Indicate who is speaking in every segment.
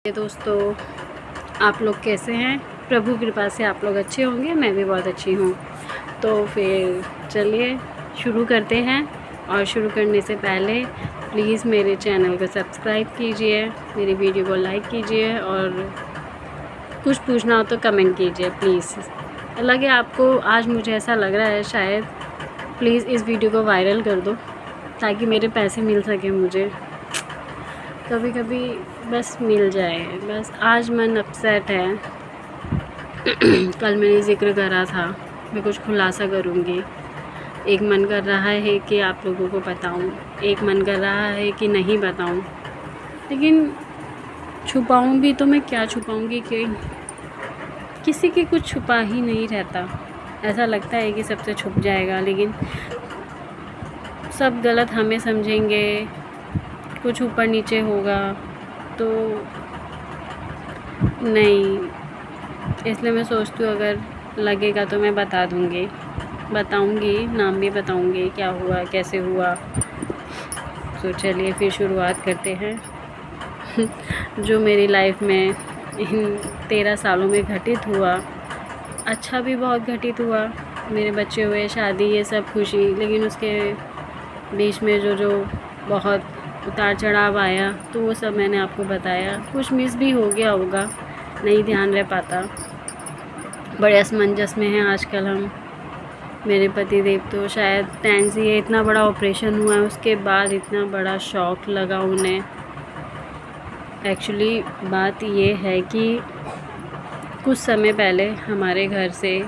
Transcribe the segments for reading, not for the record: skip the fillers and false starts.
Speaker 1: दोस्तों, आप लोग कैसे हैं? प्रभु कृपा से आप लोग अच्छे होंगे। मैं भी बहुत अच्छी हूँ। तो फिर चलिए शुरू करते हैं। और शुरू करने से पहले प्लीज़ मेरे चैनल को सब्सक्राइब कीजिए, मेरी वीडियो को लाइक कीजिए और कुछ पूछना हो तो कमेंट कीजिए प्लीज़। लगे आपको आज मुझे ऐसा लग रहा है शायद, प्लीज़ इस वीडियो को वायरल कर दो ताकि मेरे पैसे मिल सके मुझे। कभी कभी बस मिल जाए, बस आज मन अपसेट है। कल मैंने ज़िक्र करा था मैं कुछ खुलासा करूँगी। एक मन कर रहा है कि आप लोगों को बताऊँ, एक मन कर रहा है कि नहीं बताऊँ, लेकिन छुपाऊँ भी तो मैं क्या छुपाऊँगी कि किसी की कुछ छुपा ही नहीं रहता। ऐसा लगता है कि सबसे छुप जाएगा, लेकिन सब गलत हमें समझेंगे, कुछ ऊपर नीचे होगा तो नहीं। इसलिए मैं सोचती हूँ अगर लगेगा तो मैं बता दूँगी, बताऊँगी, नाम भी बताऊँगी क्या हुआ कैसे हुआ। तो चलिए फिर शुरुआत करते हैं। जो मेरी लाइफ में इन 13 सालों में घटित हुआ, अच्छा भी बहुत घटित हुआ। मेरे बच्चे हुए, शादी, ये सब खुशी, लेकिन उसके बीच में जो बहुत उतार चढ़ाव आया तो वो सब मैंने आपको बताया। कुछ मिस भी हो गया होगा, नहीं ध्यान रह पाता। बड़े असमंजस में हैं आजकल हम। मेरे पति देव तो शायद टेंस ही है, इतना बड़ा ऑपरेशन हुआ है उसके बाद इतना बड़ा शॉक लगा उन्हें। एक्चुअली बात ये है कि कुछ समय पहले हमारे घर से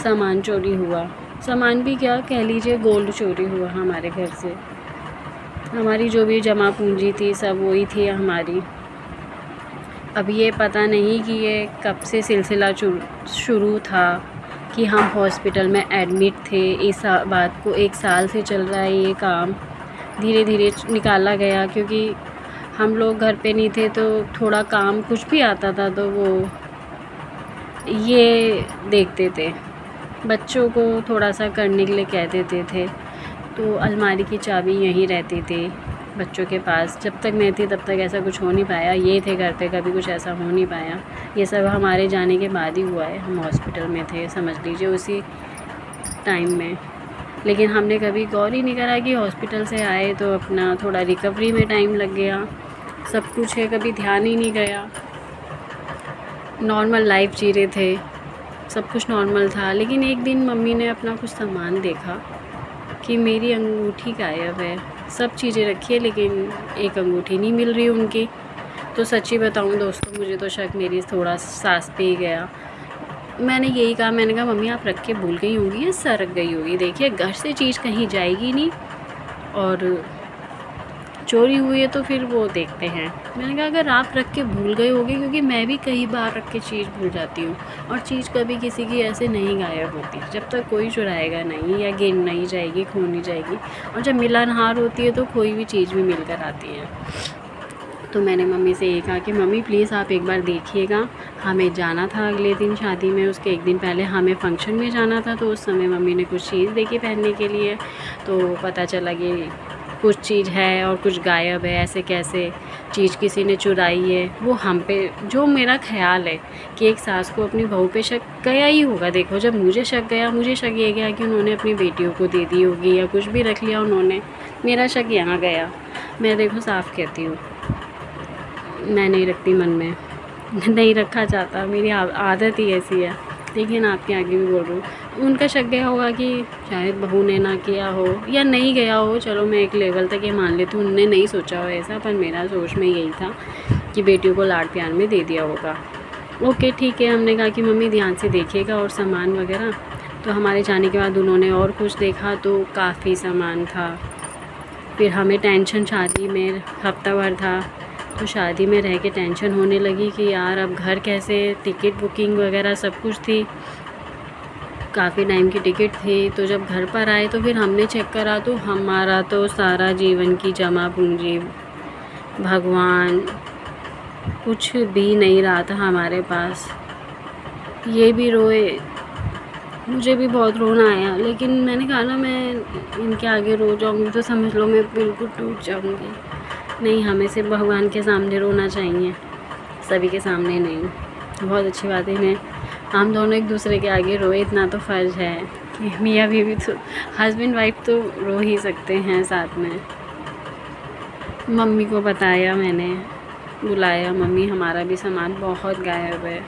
Speaker 1: सामान चोरी हुआ। सामान भी क्या कह लीजिए, गोल्ड चोरी हुआ हमारे घर से। हमारी जो भी जमा पूंजी थी सब वही थी हमारी। अब ये पता नहीं कि ये कब से सिलसिला शुरू था कि हम हॉस्पिटल में एडमिट थे। इस बात को 1 साल से चल रहा है ये काम। धीरे धीरे निकाला गया क्योंकि हम लोग घर पे नहीं थे, तो थोड़ा काम कुछ भी आता था तो वो ये देखते थे, बच्चों को थोड़ा सा करने के लिए कह देते थे। तो अलमारी की चाबी यहीं रहती थी बच्चों के पास। जब तक मैं थी तब तक ऐसा कुछ हो नहीं पाया, ये थे घर पे, कभी कुछ ऐसा हो नहीं पाया। ये सब हमारे जाने के बाद ही हुआ है। हम हॉस्पिटल में थे, समझ लीजिए उसी टाइम में। लेकिन हमने कभी गौर ही नहीं करा कि हॉस्पिटल से आए तो अपना थोड़ा रिकवरी में टाइम लग गया, सब कुछ है, कभी ध्यान ही नहीं गया। नॉर्मल लाइफ जी रहे थे, सब कुछ नॉर्मल था। लेकिन एक दिन मम्मी ने अपना कुछ सामान देखा कि मेरी अंगूठी गायब है। सब चीज़ें रखी है लेकिन एक अंगूठी नहीं मिल रही उनकी। तो सच्ची बताऊं दोस्तों, मुझे तो शक मेरी थोड़ा सास पे ही गया। मैंने यही कहा, मैंने कहा मम्मी आप रख के भूल गई होंगी या सरक गई होगी। देखिए घर से चीज़ कहीं जाएगी नहीं, और चोरी हुई है तो फिर वो देखते हैं। मैंने कहा अगर आप रख के भूल गए होगे, क्योंकि मैं भी कई बार रख के चीज़ भूल जाती हूँ, और चीज़ कभी किसी की ऐसे नहीं गायब होती जब तक कोई चुराएगा नहीं या गिन नहीं जाएगी, खो नहीं जाएगी। और जब मिलनहार होती है तो कोई भी चीज़ भी मिल कर आती है। तो मैंने मम्मी से ये कहा कि मम्मी प्लीज़ आप एक बार देखिएगा, हमें जाना था अगले दिन शादी में। उसके एक दिन पहले हमें फंक्शन में जाना था, तो उस समय मम्मी ने कुछ चीज़ देखी पहनने के लिए, तो पता चला कि कुछ चीज़ है और कुछ गायब है। ऐसे कैसे चीज़ किसी ने चुराई है, वो हम पे। जो मेरा ख़्याल है कि एक सास को अपनी बहू पे शक गया ही होगा। देखो जब मुझे शक गया, मुझे शक ये गया कि उन्होंने अपनी बेटियों को दे दी होगी या कुछ भी रख लिया उन्होंने। मेरा शक यहाँ गया। मैं देखो साफ़ कहती हूँ, मैं नहीं रखती मन में, नहीं रखा जाता, मेरी आदत ही ऐसी है। लेकिन आपके आगे भी बोल रही हूँ, उनका शक गया होगा कि शायद बहू ने ना किया हो या नहीं गया हो। चलो मैं एक लेवल तक ये मान लेती हूँ, उनने नहीं सोचा हो ऐसा, पर मेरा सोच में यही था कि बेटियों को लाड प्यार में दे दिया होगा। ओके ठीक है, हमने कहा कि मम्मी ध्यान से देखिएगा और सामान वगैरह। तो हमारे जाने के बाद उन्होंने और कुछ देखा तो काफ़ी सामान था। फिर हमें टेंशन, शादी में हफ्ता भर था तो शादी में रह के टेंशन होने लगी कि यार अब घर कैसे। टिकट बुकिंग वगैरह सब कुछ थी, काफ़ी टाइम की टिकट थी। तो जब घर पर आए तो फिर हमने चेक करा तो हमारा तो सारा जीवन की जमा पूंजी, भगवान, कुछ भी नहीं रहा था हमारे पास। ये भी रोए, मुझे भी बहुत रोना आया, लेकिन मैंने कहा ना मैं इनके आगे रो जाऊँगी तो समझ लो मैं बिल्कुल टूट जाऊँगी। नहीं, हमें सिर्फ भगवान के सामने रोना चाहिए। सभी के सामने नहीं। बहुत अच्छी बात है इन्हें हम दोनों एक दूसरे के आगे रोए, इतना तो फ़र्ज़ है कि मियाँ बीवी तो हस्बैंड वाइफ तो रो ही सकते हैं साथ में। मम्मी को बताया मैंने, बुलाया, मम्मी हमारा भी सामान बहुत गायब है।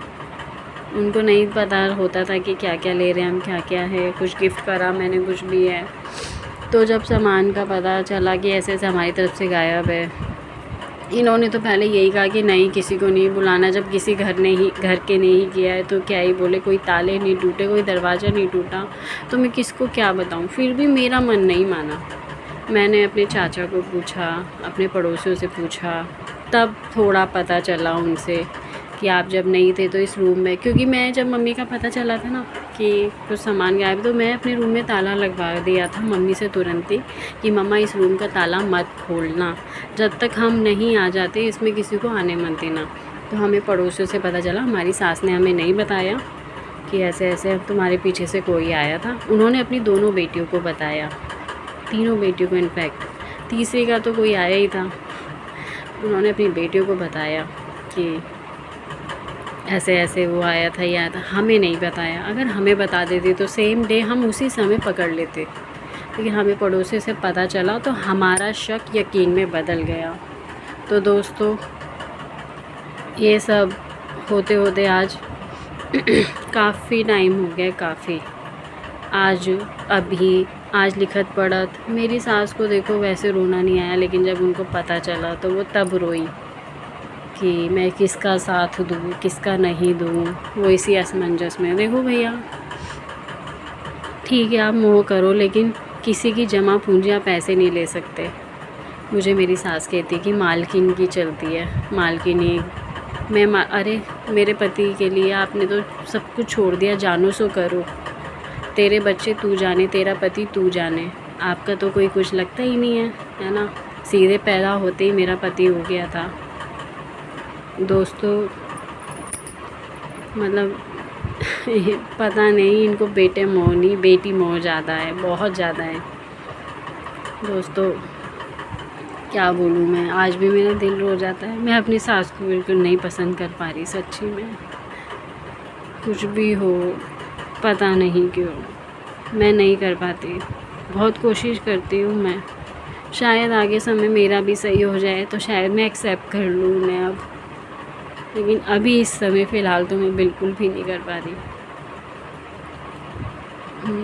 Speaker 1: उनको नहीं पता होता था कि क्या क्या ले रहे हैं हम, क्या क्या है। कुछ गिफ्ट करा मैंने, कुछ भी है। तो जब सामान का पता चला कि ऐसे ऐसे हमारी तरफ से गायब है, इन्होंने तो पहले यही कहा कि नहीं किसी को नहीं बुलाना। जब किसी घर के नहीं किया है तो क्या ही बोले, कोई ताले नहीं टूटे, कोई दरवाज़ा नहीं टूटा, तो मैं किसको क्या बताऊँ। फिर भी मेरा मन नहीं माना। मैंने अपने चाचा को पूछा, अपने पड़ोसियों से पूछा, तब थोड़ा पता चला उनसे कि आप जब नहीं थे तो इस रूम में, क्योंकि मैं जब मम्मी का पता चला था ना कि कुछ सामान गायब, तो मैं अपने रूम में ताला लगवा दिया था मम्मी से तुरंत ही कि मम्मा इस रूम का ताला मत खोलना, जब तक हम नहीं आ जाते इसमें किसी को आने मत देना। तो हमें पड़ोसियों से पता चला, हमारी सास ने हमें नहीं बताया कि ऐसे ऐसे तुम्हारे पीछे से कोई आया था। उन्होंने अपनी दोनों बेटियों को बताया, तीनों बेटियों को, इनफैक्ट तीसरी का तो कोई आया ही था। उन्होंने अपनी बेटियों को बताया कि ऐसे ऐसे वो आया था, ये आया था। हमें नहीं बताया। अगर हमें बता देती तो सेम डे हम उसी समय पकड़ लेते, लेकिन हमें पड़ोसी से पता चला तो हमारा शक यकीन में बदल गया। तो दोस्तों ये सब होते होते आज काफ़ी टाइम हो गया, काफ़ी। आज लिखत पढ़त मेरी सास को देखो वैसे रोना नहीं आया, लेकिन जब उनको पता चला तो वो तब रोई कि मैं किसका साथ दूँ, किसका नहीं दूँ। वो इसी असमंजस में। देखो भैया, ठीक है आप मोह करो, लेकिन किसी की जमा पूंजी आप ऐसे नहीं ले सकते। मुझे मेरी सास कहती कि मालकिन की चलती है, मालकिनी। अरे मेरे पति के लिए आपने तो सब कुछ छोड़ दिया, जानो सो करो। तेरे बच्चे तू जाने, तेरा पति तू जाने, आपका तो कोई कुछ लगता ही नहीं है ना। सीधे पैदा होते ही मेरा पति हो गया था। दोस्तों मतलब पता नहीं इनको बेटे मोह नहीं, बेटी मोह ज़्यादा है, बहुत ज़्यादा है। दोस्तों क्या बोलूँ मैं, आज भी मेरा दिल रो जाता है। मैं अपनी सास को बिल्कुल नहीं पसंद कर पा रही, सच्ची में। कुछ भी हो, पता नहीं क्यों मैं नहीं कर पाती। बहुत कोशिश करती हूँ मैं, शायद आगे समय मेरा भी सही हो जाए तो शायद मैं एक्सेप्ट कर लूँ उन्हें अब, लेकिन अभी इस समय फ़िलहाल तो मैं बिल्कुल भी नहीं कर पा रही।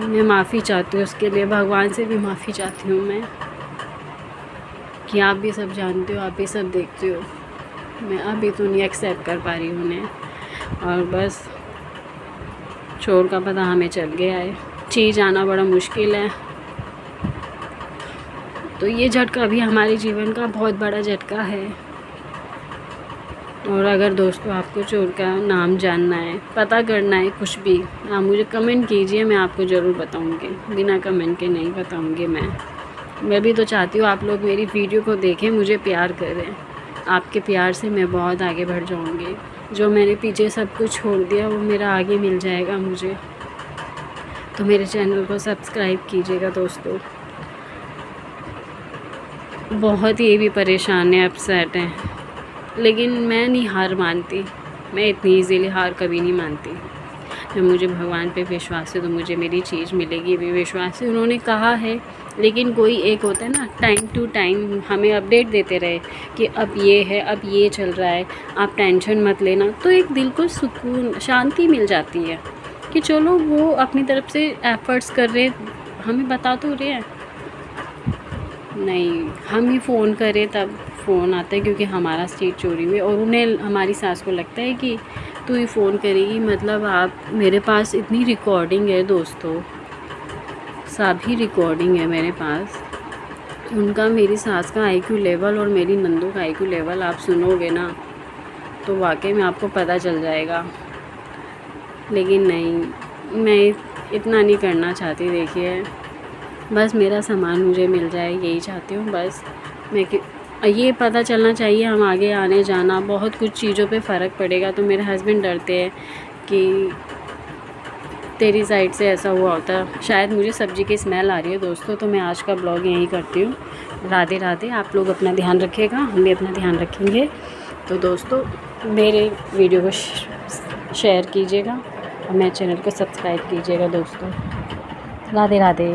Speaker 1: मैं माफ़ी चाहती हूँ उसके लिए, भगवान से भी माफ़ी चाहती हूँ मैं कि आप भी सब जानते हो, आप भी सब देखते हो। मैं अभी तो नहीं एक्सेप्ट कर पा रही हूँ उन्हें, और बस चोर का पता हमें चल गया है। चीज़ आना बड़ा मुश्किल है। तो ये झटका भी हमारे जीवन का बहुत बड़ा झटका है। और अगर दोस्तों आपको चोर का नाम जानना है, पता करना है, कुछ भी, आप मुझे कमेंट कीजिए, मैं आपको ज़रूर बताऊंगी। बिना कमेंट के नहीं बताऊंगी मैं भी तो चाहती हूँ आप लोग मेरी वीडियो को देखें, मुझे प्यार करें। आपके प्यार से मैं बहुत आगे बढ़ जाऊंगी। जो मैंने पीछे सब कुछ छोड़ दिया वो मेरा आगे मिल जाएगा मुझे। तो मेरे चैनल को सब्सक्राइब कीजिएगा दोस्तों। बहुत ही भी परेशान है, अपसेट हैं, लेकिन मैं नहीं हार मानती। मैं इतनी ईज़िली हार कभी नहीं मानती। जब मुझे भगवान पे विश्वास है तो मुझे मेरी चीज़ मिलेगी, भी विश्वास है। उन्होंने कहा है, लेकिन कोई एक होता है ना, टाइम टू टाइम हमें अपडेट देते रहे कि अब ये है, अब ये चल रहा है, आप टेंशन मत लेना, तो एक दिल को सुकून, शांति मिल जाती है कि चलो वो अपनी तरफ से एफ़र्ट्स कर रहे, हमें बता तो रहे हैं। नहीं, हम ही फ़ोन करें तब फ़ोन आता है क्योंकि हमारा सीट चोरी हुई, और उन्हें, हमारी सास को लगता है कि तू ही फ़ोन करेगी, मतलब आप, मेरे पास इतनी रिकॉर्डिंग है दोस्तों, सभी रिकॉर्डिंग है मेरे पास। उनका, मेरी सास का आईक्यू लेवल और मेरी नंदू का आईक्यू लेवल आप सुनोगे ना तो वाकई में आपको पता चल जाएगा। लेकिन नहीं, मैं इतना नहीं करना चाहती। देखिए, बस मेरा सामान मुझे मिल जाए, यही चाहती हूँ बस। ये पता चलना चाहिए हम आगे आने जाना, बहुत कुछ चीज़ों पे फ़र्क पड़ेगा। तो मेरे हस्बैंड डरते हैं कि तेरी साइड से ऐसा हुआ होता। शायद मुझे सब्ज़ी की स्मेल आ रही है दोस्तों। तो मैं आज का ब्लॉग यहीं करती हूँ। राधे राधे। आप लोग अपना ध्यान रखिएगा, हम भी अपना ध्यान रखेंगे। तो दोस्तों मेरे वीडियो को शेयर कीजिएगा और मेरे चैनल को सब्सक्राइब कीजिएगा दोस्तों। राधे राधे।